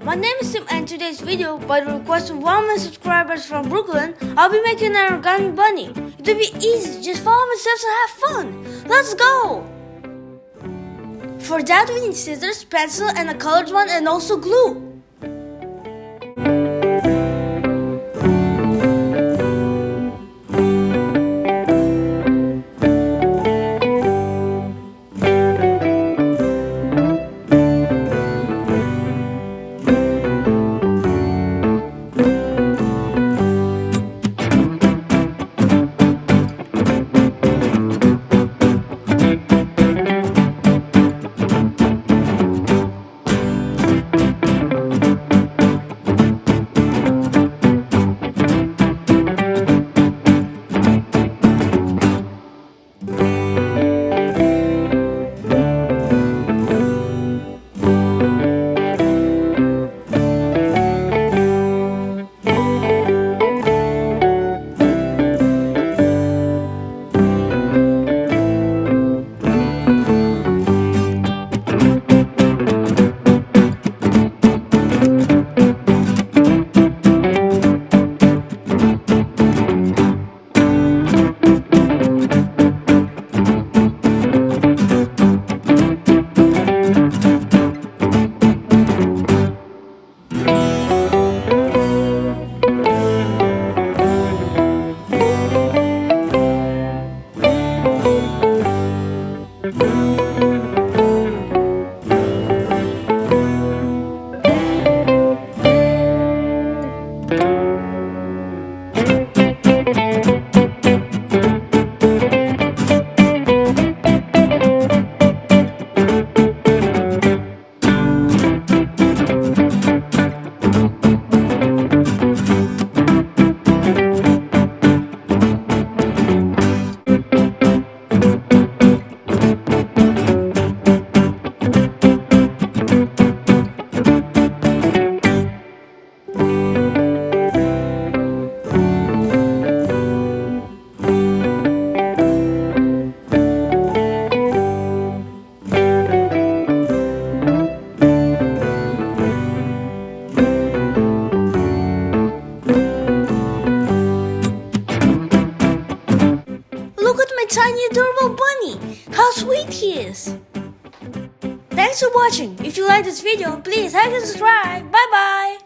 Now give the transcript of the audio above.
My name is Tim, and today's video, by the request of one of my subscribers from Brooklyn, I'll be making an origami bunny. It'll be easy, just follow my steps and have fun. Let's go! For that we need scissors, pencil, and a colored one, and also glue. Look at my tiny adorable bunny! How sweet he is! Thanks for watching. If you like this video, please like and subscribe. Bye bye!